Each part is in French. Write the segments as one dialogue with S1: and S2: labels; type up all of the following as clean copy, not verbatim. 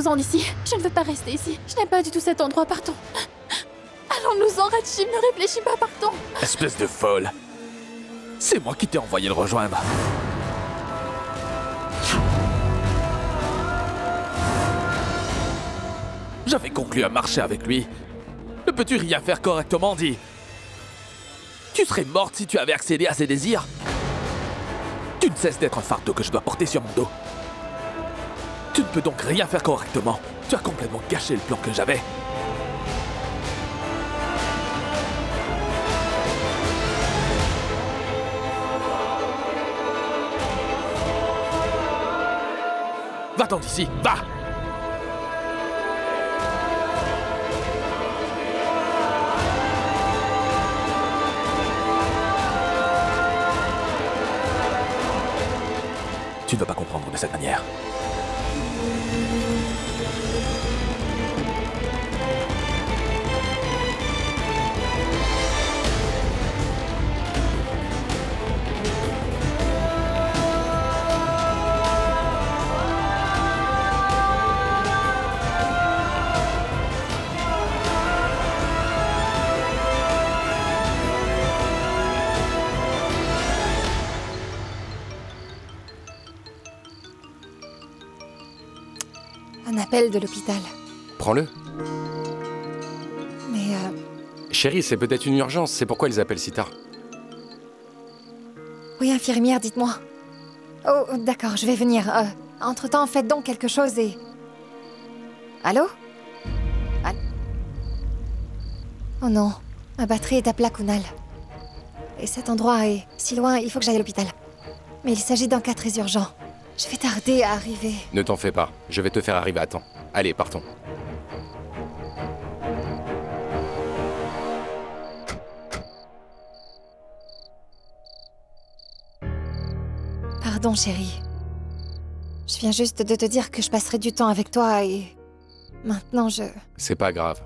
S1: Allons-nous-en d'ici. Je ne veux pas rester ici. Je n'aime pas du tout cet endroit. Partons. Allons-nous-en, Rachim. Ne réfléchis pas, partons.
S2: Espèce de folle. C'est moi qui t'ai envoyé le rejoindre. J'avais conclu un marché avec lui. Ne peux-tu rien faire correctement, dis? Tu serais morte si tu avais accédé à ses désirs. Tu ne cesses d'être un fardeau que je dois porter sur mon dos. Tu ne peux donc rien faire correctement. Tu as complètement gâché le plan que j'avais. Va-t'en d'ici, va! Tu ne vas pas comprendre de cette manière.
S3: Un appel de l'hôpital.
S4: Prends-le.
S3: Mais
S4: Chérie, c'est peut-être une urgence, c'est pourquoi ils appellent si tard.
S3: oui, infirmière, dites-moi. Oh, d'accord, je vais venir. Entre-temps, faites donc quelque chose et... Allô? Oh non, ma batterie est à plat, Kunal. Et cet endroit est si loin, il faut que j'aille à l'hôpital. Mais il s'agit d'un cas très urgent. Je vais tarder à arriver.
S4: Ne t'en fais pas, je vais te faire arriver à temps. Allez, partons.
S3: Pardon, chérie. Je viens juste de te dire que je passerai du temps avec toi et... Maintenant,
S4: C'est pas grave.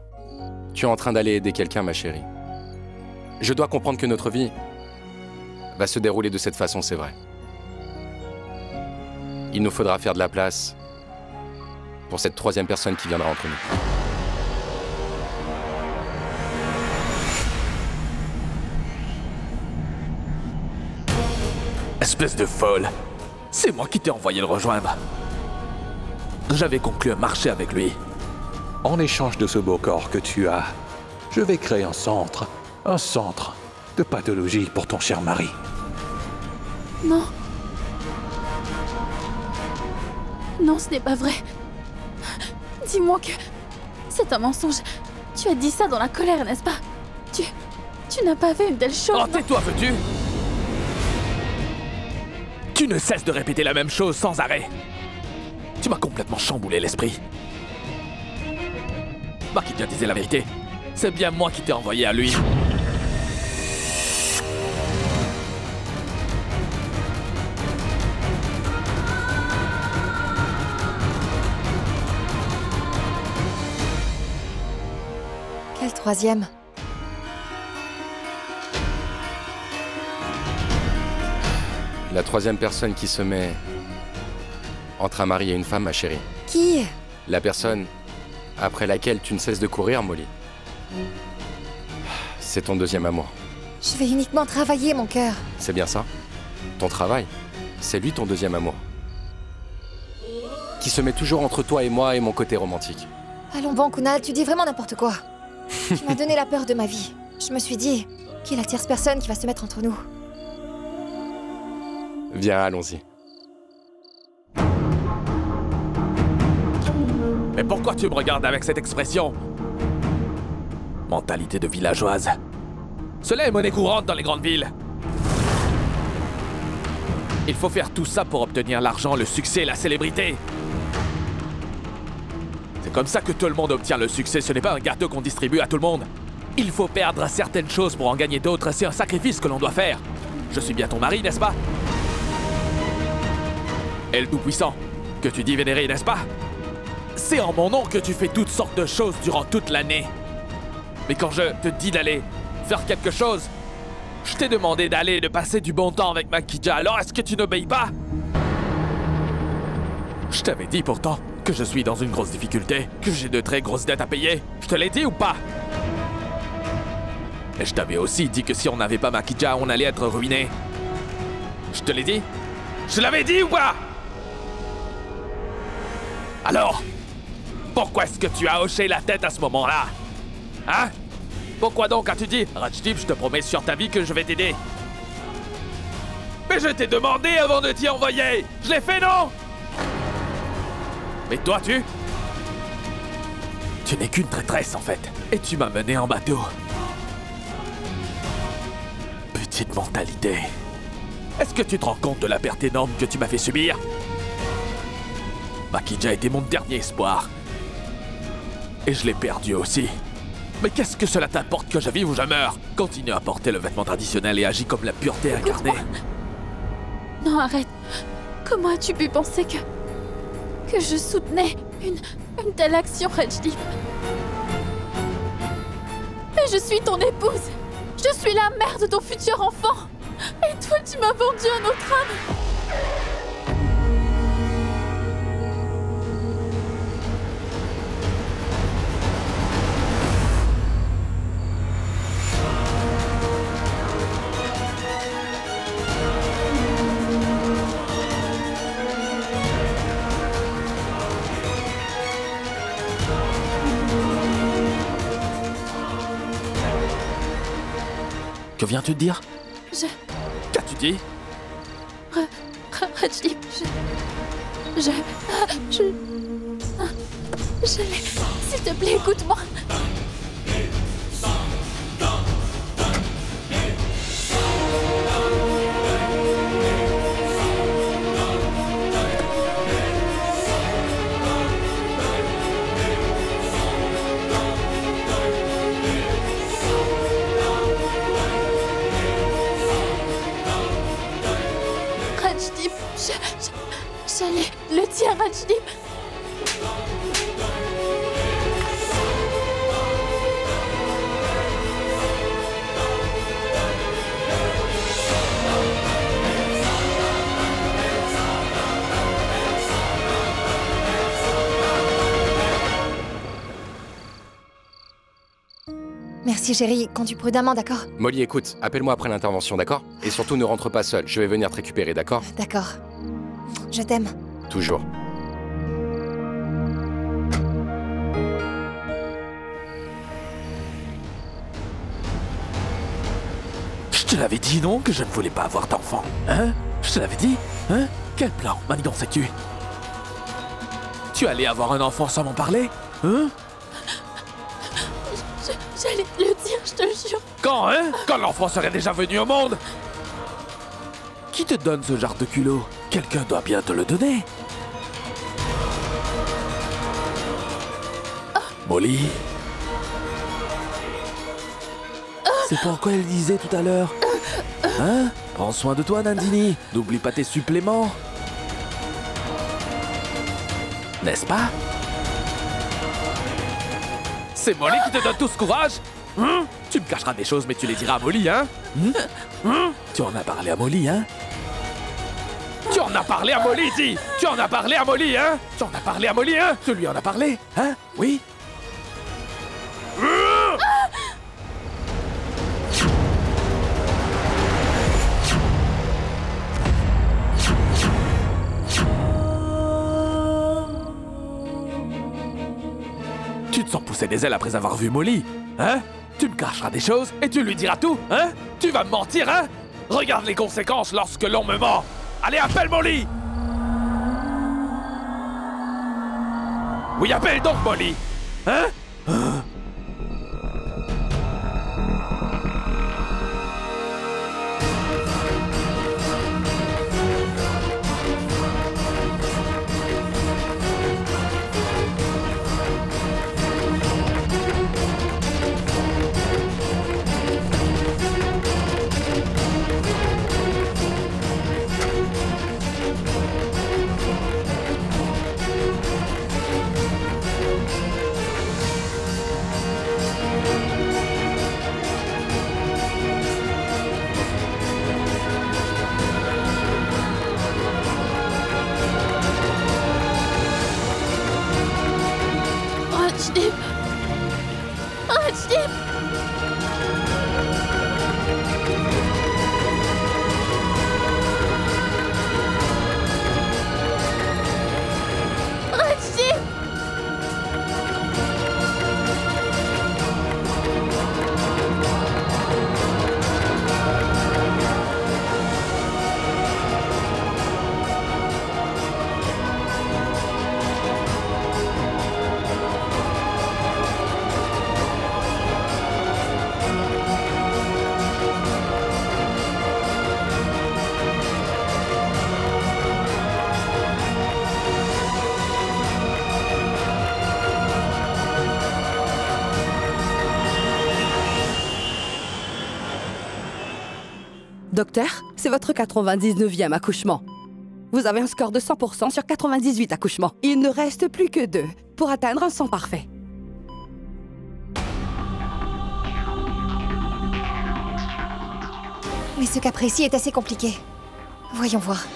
S4: Tu es en train d'aller aider quelqu'un, ma chérie. Je dois comprendre que notre vie va se dérouler de cette façon, c'est vrai. Il nous faudra faire de la place pour cette troisième personne qui viendra entre nous.
S2: Espèce de folle. C'est moi qui t'ai envoyé le rejoindre. J'avais conclu un marché avec lui.
S5: En échange de ce beau corps que tu as, je vais créer un centre de pathologie pour ton cher mari.
S1: Non. Non, ce n'est pas vrai. Dis-moi que... c'est un mensonge. Tu as dit ça dans la colère, n'est-ce pas? Tu n'as pas fait une telle chose.
S2: Oh, tais-toi, veux-tu? Tu ne cesses de répéter la même chose sans arrêt. Tu m'as complètement chamboulé l'esprit. Makidja disait la vérité. C'est bien moi qui t'ai envoyé à lui.
S3: Quel troisième?
S4: La troisième personne qui se met entre un mari et une femme, ma chérie.
S3: Qui?
S4: La personne après laquelle tu ne cesses de courir, Molly. C'est ton deuxième amour.
S3: Je vais uniquement travailler, mon cœur.
S4: C'est bien ça? Ton travail, c'est lui ton deuxième amour. Qui se met toujours entre toi et moi et mon côté romantique.
S3: Allons bon, Kunal, tu dis vraiment n'importe quoi. Tu m'as donné la peur de ma vie. Je me suis dit, qui est la tierce personne qui va se mettre entre nous?
S4: Viens, allons-y.
S2: Mais pourquoi tu me regardes avec cette expression? Mentalité de villageoise. Cela est monnaie courante dans les grandes villes. Il faut faire tout ça pour obtenir l'argent, le succès et la célébrité. C'est comme ça que tout le monde obtient le succès, ce n'est pas un gâteau qu'on distribue à tout le monde. Il faut perdre certaines choses pour en gagner d'autres, c'est un sacrifice que l'on doit faire. Je suis bien ton mari, n'est-ce pas? Et le Tout-Puissant, que tu dis vénérer, n'est-ce pas? C'est en mon nom que tu fais toutes sortes de choses durant toute l'année. Mais quand je te dis d'aller faire quelque chose, je t'ai demandé d'aller et de passer du bon temps avec Makidja, alors est-ce que tu n'obéis pas? Je t'avais dit pourtant Que je suis dans une grosse difficulté, que j'ai de très grosses dettes à payer. Je te l'ai dit ou pas? Et je t'avais aussi dit que si on n'avait pas Makija, on allait être ruiné. Je te l'ai dit? Je l'avais dit ou pas? Alors, pourquoi est-ce que tu as hoché la tête à ce moment-là? Hein? Pourquoi donc as-tu dit, Rajdip, je te promets sur ta vie que je vais t'aider? Mais je t'ai demandé avant de t'y envoyer! Je l'ai fait, non? Mais toi, tu n'es qu'une traîtresse, en fait. Et tu m'as mené en bateau. Petite mentalité. Est-ce que tu te rends compte de la perte énorme que tu m'as fait subir? Makija était mon dernier espoir. Et je l'ai perdu aussi. Mais qu'est-ce que cela t'importe que je vive ou je meure? Continue à porter le vêtement traditionnel et agis comme la pureté incarnée.
S1: Non, arrête. Comment as-tu pu penser que je soutenais une telle action, Rajdip? Mais je suis ton épouse. Je suis la mère de ton futur enfant. Et toi, tu m'as vendu un autre homme.
S2: Que viens-tu de dire? Qu'as-tu dit?
S1: Rajdip, je l'ai... S'il te plaît, écoute-moi. Rajdip, j'allais le dire, Rajdip.
S3: Merci, chérie. Conduis prudemment, d'accord?
S4: Molly, écoute, appelle-moi après l'intervention, d'accord? Et surtout, ne rentre pas seul, je vais venir te récupérer, d'accord?
S3: D'accord. Je t'aime.
S4: Toujours.
S2: Je te l'avais dit, non, que je ne voulais pas avoir d'enfant. Hein? Je te l'avais dit? Hein? Quel plan, Manigan, sais-tu? Tu allais avoir un enfant sans m'en parler? Hein?
S1: J'allais te le dire, je te jure.
S2: Quand, hein? Quand l'enfant serait déjà venu au monde? Qui te donne ce genre de culot? Quelqu'un doit bien te le donner. Molly? C'est pourquoi elle disait tout à l'heure. Hein? Prends soin de toi, Nandini. N'oublie pas tes suppléments. N'est-ce pas? C'est Molly qui te donne tout ce courage? Hein? Tu me cacheras des choses, mais tu les diras à Molly, hein? Tu en as parlé à Molly, hein? Tu en as parlé à Molly, dis! Tu en as parlé à Molly, hein? Tu en as parlé à Molly, hein? Tu lui en as parlé, hein? Oui? Tu te sens pousser des ailes après avoir vu Molly, hein? Tu me cacheras des choses et tu lui diras tout, hein? Tu vas me mentir, hein? Regarde les conséquences lorsque l'on me ment! Allez, appelle Molly! Oui, appelle donc Molly! Hein?
S6: Docteur, c'est votre 99e accouchement. Vous avez un score de 100% sur 98 accouchements. Il ne reste plus que 2 pour atteindre un 100 parfait.
S3: Mais ce cas précis est assez compliqué. Voyons voir.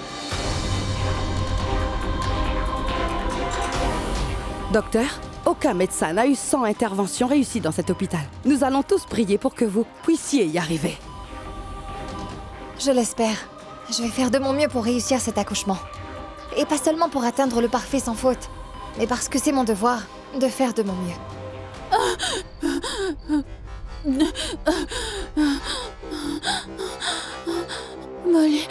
S6: Docteur, aucun médecin n'a eu 100 interventions réussies dans cet hôpital. Nous allons tous prier pour que vous puissiez y arriver.
S3: Je l'espère. Je vais faire de mon mieux pour réussir cet accouchement. Et pas seulement pour atteindre le parfait sans faute, mais parce que c'est mon devoir de faire de mon mieux.
S1: Molly.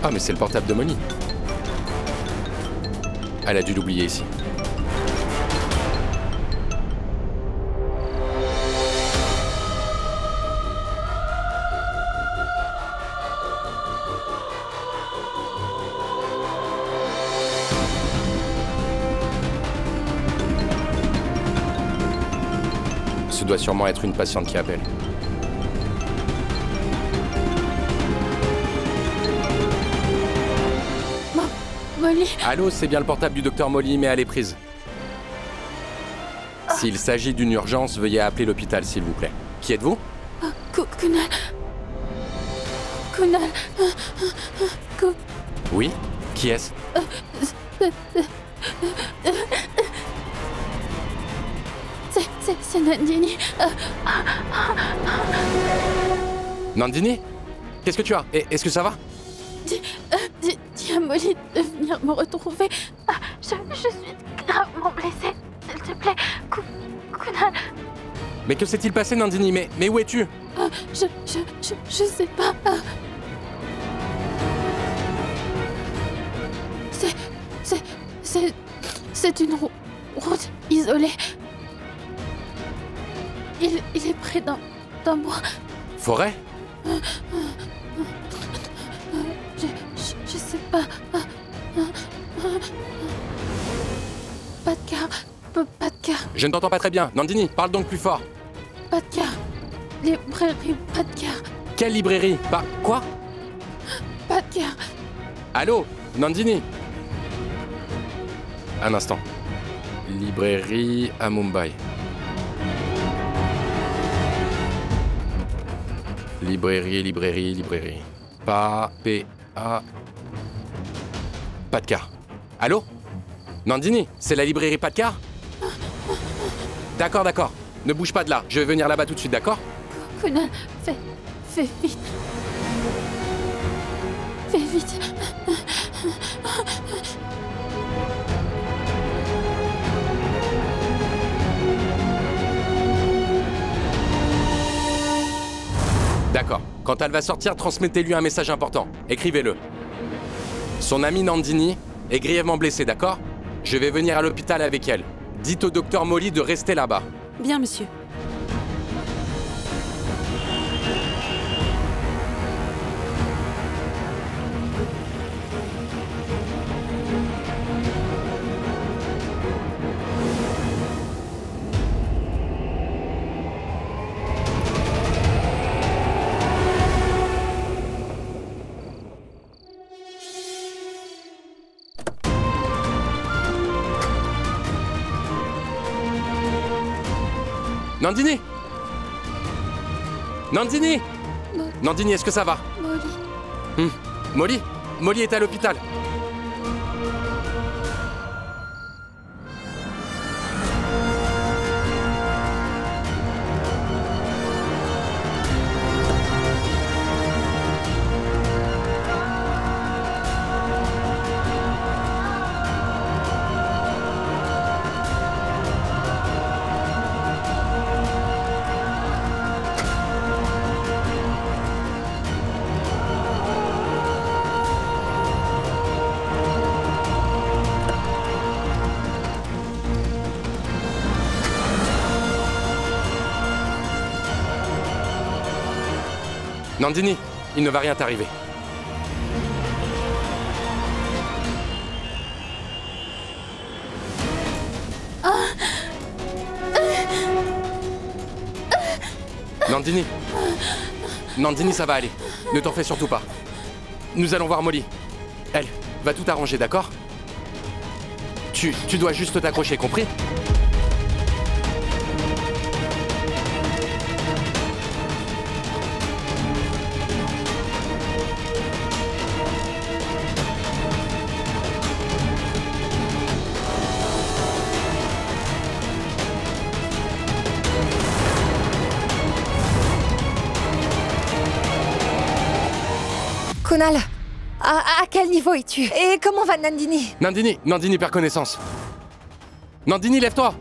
S4: Ah, mais c'est le portable de Molly. Elle a dû l'oublier ici. Ce doit sûrement être une patiente qui appelle.
S1: Molly.
S4: Allô, c'est bien le portable du docteur Molly, mais elle est prise. S'il s'agit d'une urgence, veuillez appeler l'hôpital, s'il vous plaît. Qui êtes-vous?
S1: Kunal. Kunal.
S4: Oui? Qui est-ce?
S1: C'est Nandini.
S4: Nandini? Qu'est-ce que tu as? Est-ce que ça va?
S1: Dis à Molly de venir me retrouver. Je suis gravement blessée. S'il te plaît, Kunal.
S4: Mais que s'est-il passé, Nandini? Mais où es-tu?
S1: Je sais pas. C'est une route isolée. Il est près d'un bois.
S4: Forêt?
S1: Je sais pas. Pas de car. Pas de car.
S4: Je ne t'entends pas très bien. Nandini, parle donc plus fort.
S1: Pas de car. Librairie, pas de car.
S4: Quelle librairie? Quoi?
S1: Pas de car.
S4: Allô? Nandini? Un instant. Librairie à Mumbai. Librairie. Pas de car. Allô? Nandini, c'est la librairie pas de car? D'accord. Ne bouge pas de là. Je vais venir là-bas tout de suite, d'accord?
S1: Kunal, fais vite. Fais vite.
S4: D'accord. Quand elle va sortir, transmettez-lui un message important. Écrivez-le. Son amie Nandini est grièvement blessée, d'accord? Je vais venir à l'hôpital avec elle. Dites au docteur Molly de rester là-bas.
S6: Bien, monsieur.
S4: Nandini! Nandini!
S1: Non.
S4: Nandini, est-ce que ça va?
S1: Molly.
S4: Molly? Molly est à l'hôpital. Nandini, il ne va rien t'arriver. Nandini. Nandini, ça va aller. Ne t'en fais surtout pas. Nous allons voir Molly. Elle va tout arranger, d'accord? Tu dois juste t'accrocher, compris?
S3: Kunal, à quel niveau es-tu? Et comment va Nandini?
S4: Nandini perd connaissance. Nandini, lève-toi!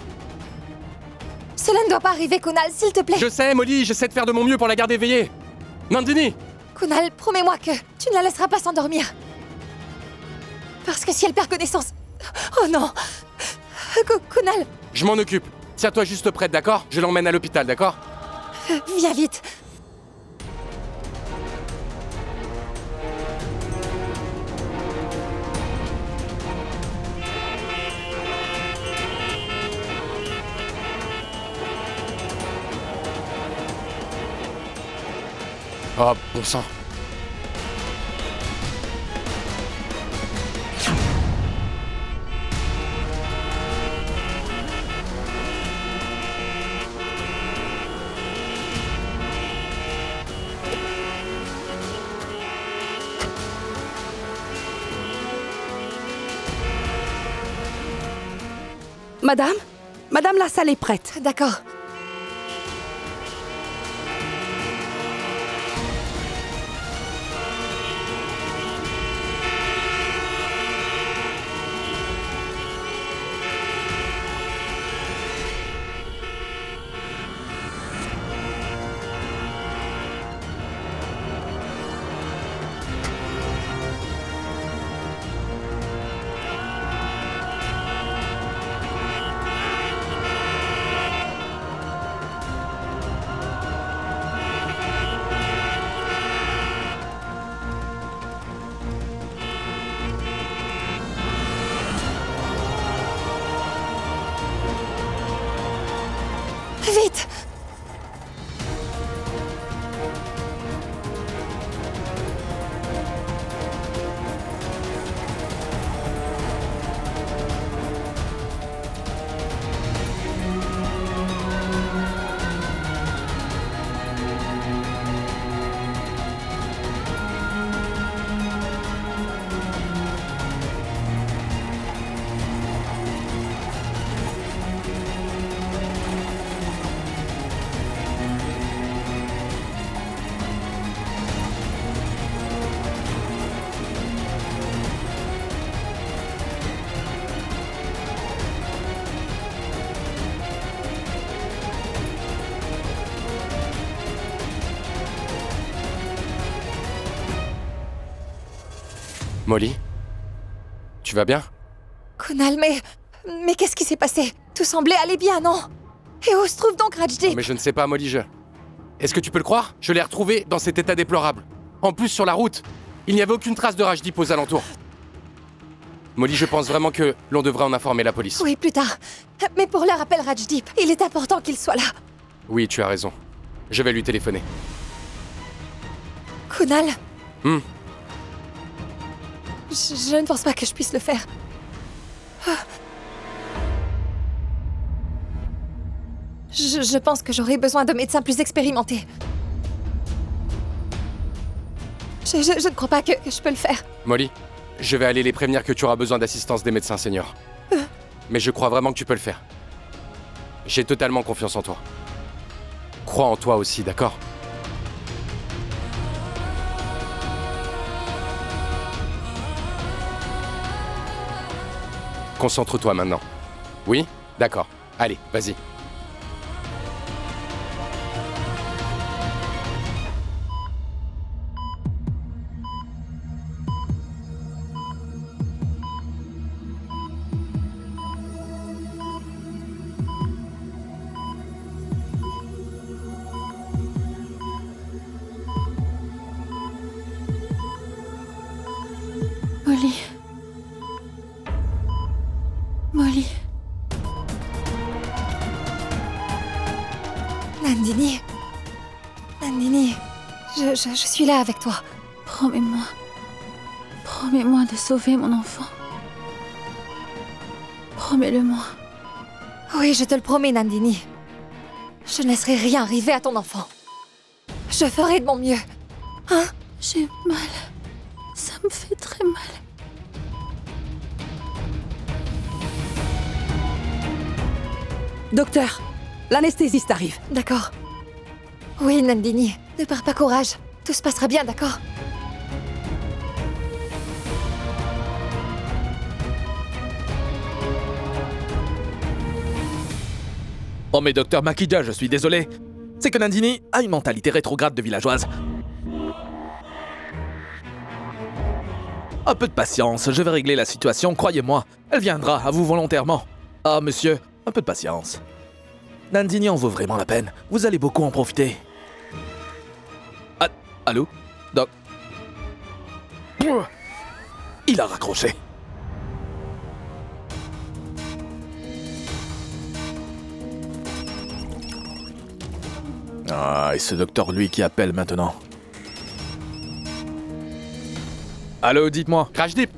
S3: Cela ne doit pas arriver, Kunal, s'il te plaît.
S4: Je sais, Molly, j'essaie de faire de mon mieux pour la garder éveillée. Nandini!
S3: Kunal, promets-moi que tu ne la laisseras pas s'endormir. Parce que si elle perd connaissance... Oh non! Kunal!
S4: Je m'en occupe. Tiens-toi juste prête, d'accord? Je l'emmène à l'hôpital, d'accord?
S3: Viens vite.
S4: Oh, bon sang.
S6: Madame? Madame, la salle est prête.
S3: D'accord. Vite!
S4: Molly? Tu vas bien?
S3: Kunal, mais qu'est-ce qui s'est passé? Tout semblait aller bien, non? Et où se trouve donc Rajdip?
S4: Mais je ne sais pas, Molly, Est-ce que tu peux le croire? Je l'ai retrouvé dans cet état déplorable. En plus, sur la route, il n'y avait aucune trace de Rajdip aux alentours. Molly, je pense vraiment que l'on devrait en informer la police.
S3: Oui, plus tard. Mais pour l'heure, appelle Rajdip. Il est important qu'il soit là.
S4: Oui, tu as raison. Je vais lui téléphoner.
S3: Kunal? Je ne pense pas que je puisse le faire. Je pense que j'aurais besoin de médecins plus expérimentés. Je ne crois pas que je peux le faire.
S4: Molly, je vais aller les prévenir que tu auras besoin d'assistance des médecins seniors. Mais je crois vraiment que tu peux le faire. J'ai totalement confiance en toi. Crois en toi aussi, d'accord? Concentre-toi maintenant. Oui? D'accord. Allez, vas-y.
S1: Molly. Molly.
S3: Nandini. Nandini, je suis là avec toi.
S1: Promets-moi. Promets-moi de sauver mon enfant. Promets-le-moi.
S3: Oui, je te le promets, Nandini. Je ne laisserai rien arriver à ton enfant. Je ferai de mon mieux. Hein?
S1: J'ai mal. Ça me fait très mal.
S6: Docteur, l'anesthésiste arrive.
S3: D'accord. Oui, Nandini, ne perds pas courage. Tout se passera bien, d'accord?
S2: Oh mais docteur Makida, je suis désolé. C'est que Nandini a une mentalité rétrograde de villageoise. Un peu de patience, je vais régler la situation, croyez-moi. Elle viendra à vous volontairement. Ah monsieur, un peu de patience. Nandini en vaut vraiment la peine. Vous allez beaucoup en profiter. Ah, allô? Doc? Il a raccroché. Ah, et ce docteur, lui, qui appelle maintenant. Allô, dites-moi.
S4: Crashdip!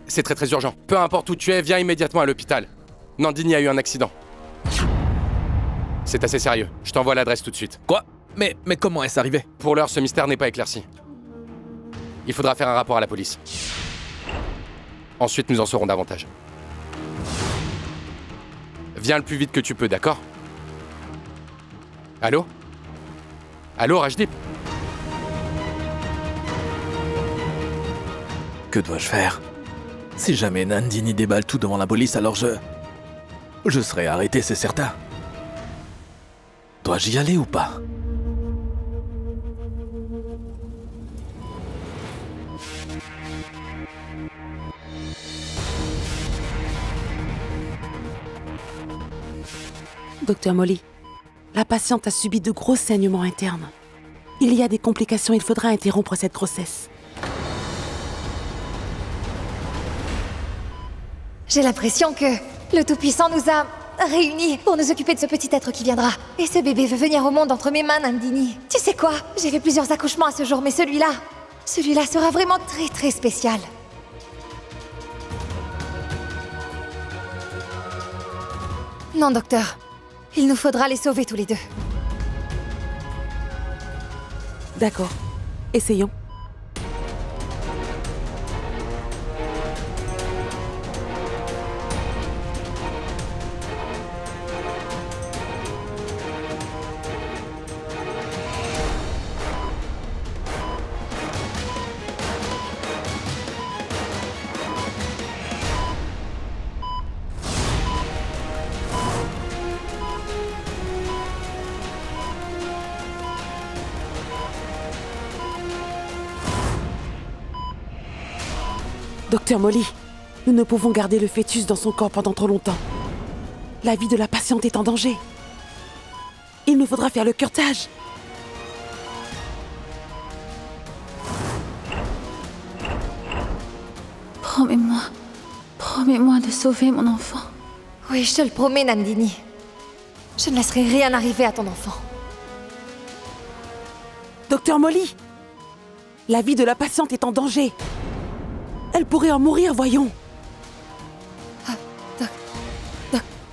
S4: C'est très urgent. Peu importe où tu es, viens immédiatement à l'hôpital. Nandini a eu un accident. C'est assez sérieux. Je t'envoie l'adresse tout de suite.
S2: Quoi? Mais comment est-ce arrivé?
S4: Pour l'heure, ce mystère n'est pas éclairci. Il faudra faire un rapport à la police. Ensuite, nous en saurons davantage. Viens le plus vite que tu peux, d'accord? Allô? Allô, Rajdip?
S2: Que dois-je faire? Si jamais Nandini déballe tout devant la police, alors je serai arrêté, c'est certain. Dois-je y aller ou pas?
S7: Docteur Molly, la patiente a subi de gros saignements internes. Il y a des complications, il faudra interrompre cette grossesse.
S3: J'ai l'impression que le Tout-Puissant nous a réunis pour nous occuper de ce petit être qui viendra. Et ce bébé veut venir au monde entre mes mains, Nandini. Tu sais quoi? J'ai fait plusieurs accouchements à ce jour, mais celui-là sera vraiment très spécial. Non, docteur. Il nous faudra les sauver tous les deux.
S7: D'accord. Essayons. Docteur Molly, nous ne pouvons garder le fœtus dans son corps pendant trop longtemps. La vie de la patiente est en danger. Il nous faudra faire le curetage.
S1: Promets-moi de sauver mon enfant.
S3: Oui, je te le promets, Nandini. Je ne laisserai rien arriver à ton enfant.
S7: Docteur Molly, la vie de la patiente est en danger. Elle pourrait en mourir, voyons.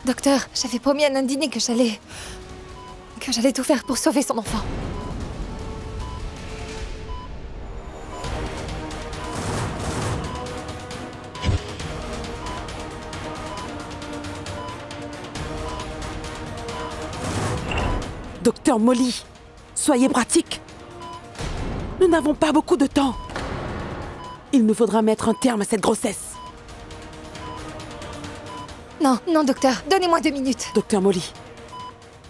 S3: Docteur, j'avais promis à Nandini que j'allais que j'allais tout faire pour sauver son enfant.
S7: Docteur Molly, soyez pratique. Nous n'avons pas beaucoup de temps. Il nous faudra mettre un terme à cette grossesse.
S3: Non, non, docteur, donnez-moi 2 minutes.
S7: Docteur Molly,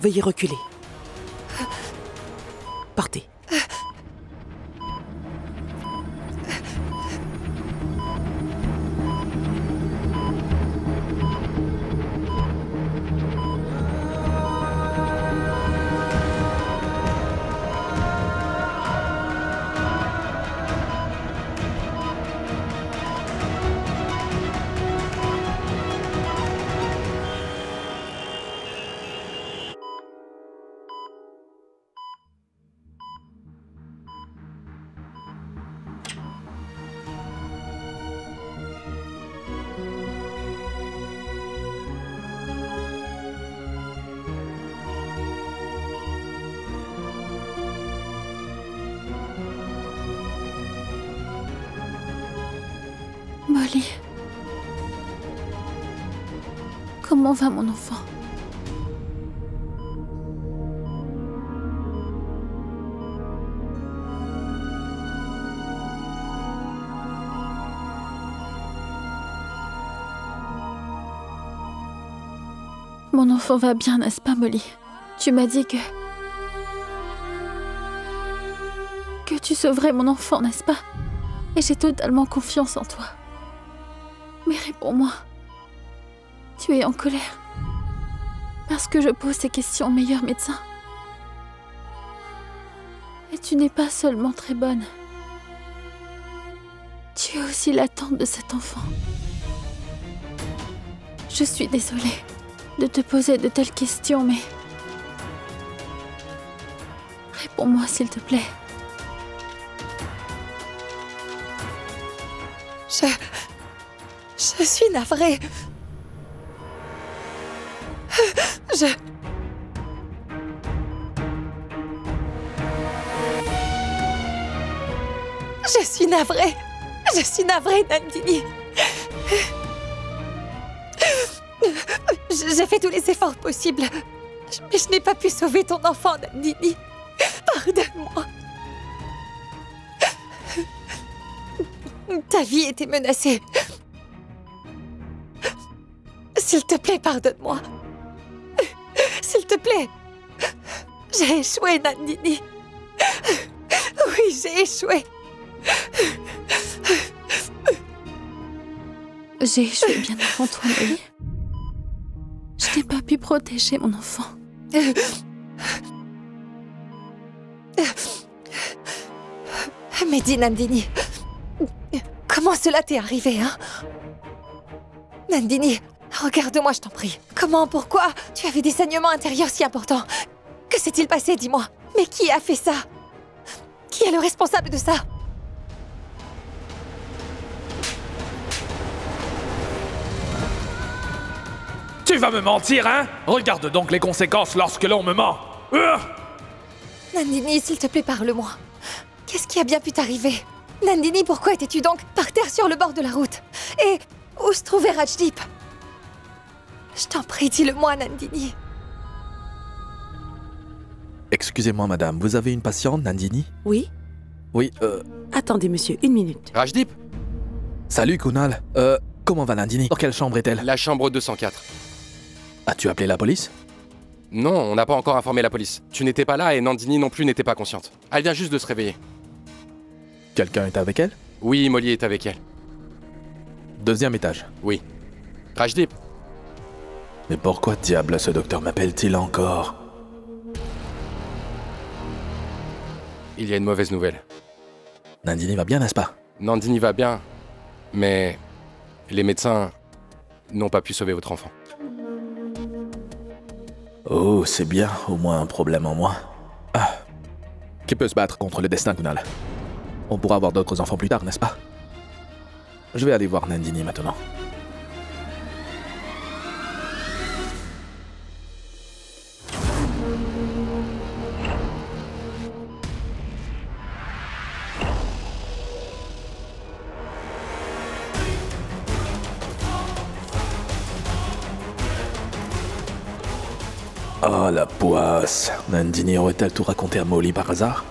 S7: veuillez reculer. Partez.
S1: Molly. Comment va mon enfant? Mon enfant va bien, n'est-ce pas, Molly? Tu m'as dit que tu sauverais mon enfant, n'est-ce pas? Et j'ai totalement confiance en toi. Mais réponds-moi. Tu es en colère parce que je pose ces questions au meilleur médecin. Et tu n'es pas seulement très bonne. Tu es aussi la tante de cet enfant. Je suis désolée de te poser de telles questions, mais... réponds-moi, s'il te plaît.
S3: Je suis navrée. Je suis navrée. Je suis navrée, Nandini. J'ai fait tous les efforts possibles. Mais je n'ai pas pu sauver ton enfant, Nandini. Pardonne-moi. Ta vie était menacée. S'il te plaît, pardonne-moi. S'il te plaît. J'ai échoué, Nandini. Oui, j'ai échoué.
S1: J'ai échoué bien avant toi, Molly. Je n'ai pas pu protéger mon enfant.
S3: Mais dis, Nandini, comment cela t'est arrivé, hein? Nandini, regarde-moi, je t'en prie. Comment, pourquoi? Tu avais des saignements intérieurs si importants. Que s'est-il passé, dis-moi? Mais qui a fait ça? Qui est le responsable de ça?
S2: Tu vas me mentir, hein? Regarde donc les conséquences lorsque l'on me ment.
S3: Nandini, s'il te plaît, parle-moi. Qu'est-ce qui a bien pu t'arriver? Nandini, pourquoi étais-tu donc par terre sur le bord de la route? Et où se trouvait Rajdeep? Je t'en prie, dis-le-moi, Nandini.
S2: Excusez-moi, madame, vous avez une patiente, Nandini?
S7: Oui?
S2: Oui,
S7: Attendez, monsieur, 1 minute.
S4: Rajdeep?
S2: Salut, Kunal. Comment va Nandini? Dans quelle chambre est-elle?
S4: La chambre 204.
S2: As-tu appelé la police?
S4: Non, on n'a pas encore informé la police. Tu n'étais pas là et Nandini non plus n'était pas consciente. Elle vient juste de se réveiller.
S2: Quelqu'un est avec elle?
S4: Oui, Molly est avec elle.
S2: 2e étage.
S4: Oui. Rajdeep?
S2: Mais pourquoi diable ce docteur m'appelle-t-il encore?
S4: Il y a une mauvaise nouvelle.
S2: Nandini va bien, n'est-ce pas?
S4: Nandini va bien, mais les médecins n'ont pas pu sauver votre enfant.
S2: Oh, c'est bien, au moins un problème en moins. Ah. Qui peut se battre contre le destin, Kunal? On pourra avoir d'autres enfants plus tard, n'est-ce pas? Je vais aller voir Nandini maintenant. Oh la poisse. Nandini aurait-elle tout raconté à Molly par hasard?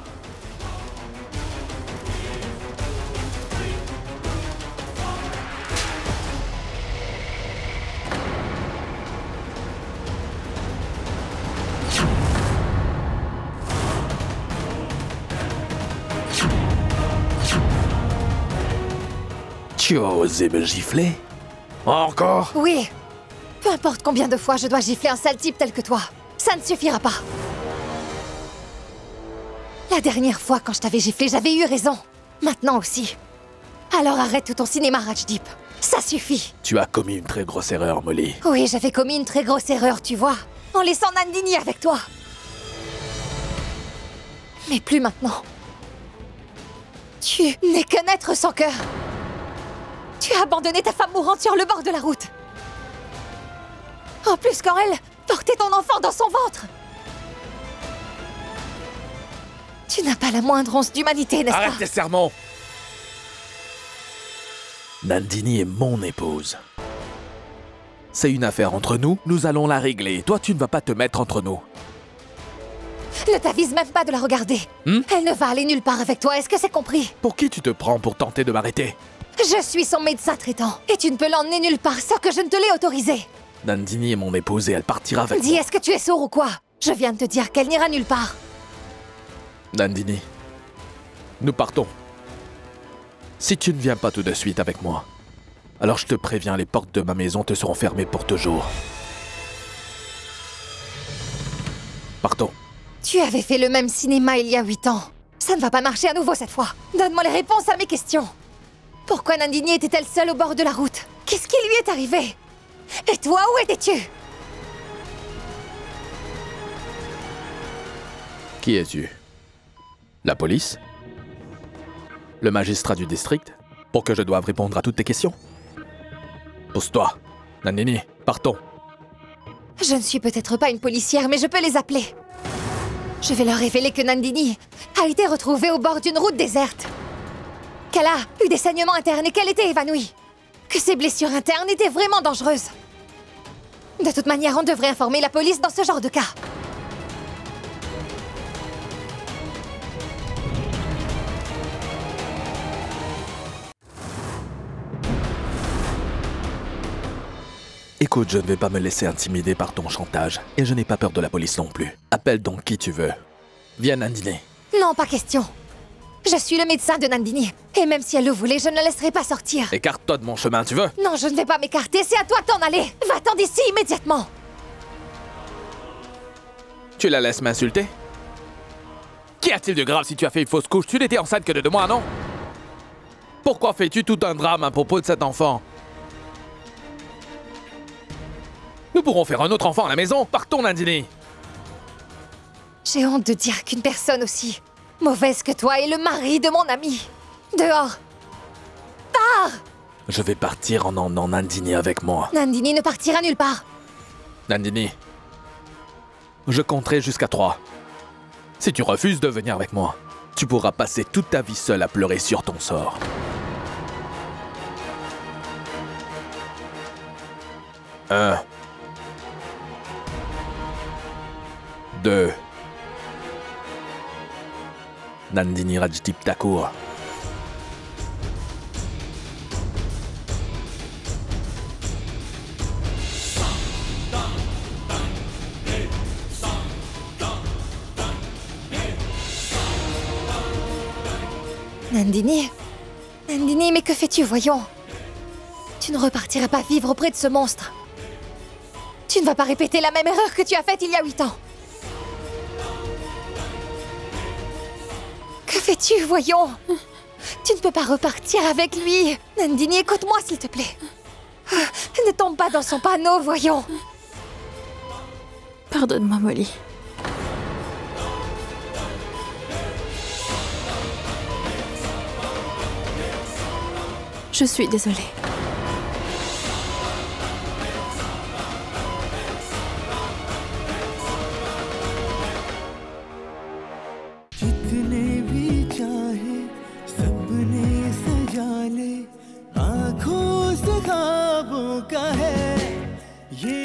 S2: Tu as osé me gifler? Encore?
S3: Oui. Peu importe combien de fois je dois gifler un sale type tel que toi, ça ne suffira pas. La dernière fois, quand je t'avais giflé, j'avais eu raison. Maintenant aussi. Alors arrête tout ton cinéma, Rajdeep. Ça suffit.
S2: Tu as commis une très grosse erreur, Molly.
S3: Oui, j'avais commis une très grosse erreur, tu vois, en laissant Nandini avec toi. Mais plus maintenant. Tu n'es qu'un être sans cœur. Tu as abandonné ta femme mourante sur le bord de la route. En plus, quand elle portait ton enfant dans son ventre. Tu n'as pas la moindre once d'humanité, n'est-ce pas?
S2: Arrête tes sermons! Nandini est mon épouse. C'est une affaire entre nous, nous allons la régler. Toi, tu ne vas pas te mettre entre nous.
S3: Ne t'avise même pas de la regarder. Elle ne va aller nulle part avec toi, est-ce que c'est compris?
S2: Pour qui tu te prends pour tenter de m'arrêter?
S3: Je suis son médecin traitant, et tu ne peux l'emmener nulle part sans que je ne te l'ai autorisé.
S2: Nandini est mon épouse et elle partira avec
S3: Dis,
S2: moi.
S3: est-ce que tu es sourd ou quoi? Je viens de te dire qu'elle n'ira nulle part.
S2: Nandini, nous partons. Si tu ne viens pas tout de suite avec moi, alors je te préviens, les portes de ma maison te seront fermées pour toujours. Partons.
S3: Tu avais fait le même cinéma il y a 8 ans. Ça ne va pas marcher à nouveau cette fois. Donne-moi les réponses à mes questions. Pourquoi Nandini était-elle seule au bord de la route? Qu'est-ce qui lui est arrivé? Et toi, où étais-tu?
S2: Qui es-tu? La police? Le magistrat du district? Pour que je doive répondre à toutes tes questions? Pousse-toi. Nandini, partons.
S3: Je ne suis peut-être pas une policière, mais je peux les appeler. Je vais leur révéler que Nandini a été retrouvée au bord d'une route déserte. Qu'elle a eu des saignements internes et qu'elle était évanouie. Que ses blessures internes étaient vraiment dangereuses. De toute manière, on devrait informer la police dans ce genre de cas.
S2: Écoute, je ne vais pas me laisser intimider par ton chantage, et je n'ai pas peur de la police non plus. Appelle donc qui tu veux. Viens, Nandini.
S3: Non, pas question. Je suis le médecin de Nandini. Et même si elle le voulait, je ne la laisserai pas sortir.
S2: Écarte-toi de mon chemin, tu veux?
S3: Non, je ne vais pas m'écarter, c'est à toi de t'en aller. Va-t'en d'ici immédiatement.
S2: Tu la laisses m'insulter? Qu'y a-t-il de grave si tu as fait une fausse couche? Tu n'étais enceinte que de 2 mois, non? Pourquoi fais-tu tout un drame à propos de cet enfant? Nous pourrons faire un autre enfant à la maison. Partons, Nandini.
S3: J'ai honte de dire qu'une personne aussi mauvaise que toi est le mari de mon ami. Dehors. Pars!
S2: Je vais partir en emmenant Nandini avec moi.
S3: Nandini ne partira nulle part.
S2: Nandini, je compterai jusqu'à 3. Si tu refuses de venir avec moi, tu pourras passer toute ta vie seule à pleurer sur ton sort. 1. 2. Nandini Rajdeep Thakur.
S3: Nandini? Nandini, mais que fais-tu, voyons? Tu ne repartiras pas vivre auprès de ce monstre. Tu ne vas pas répéter la même erreur que tu as faite il y a 8 ans. Que fais-tu, voyons? Tu ne peux pas repartir avec lui. Nandini, écoute-moi, s'il te plaît. Ne tombe pas dans son panneau, voyons.
S1: Pardonne-moi, Molly. Je suis désolée.
S8: जितने भी चाहे सबने सजा ले आँखों से ख्वाबों का है ये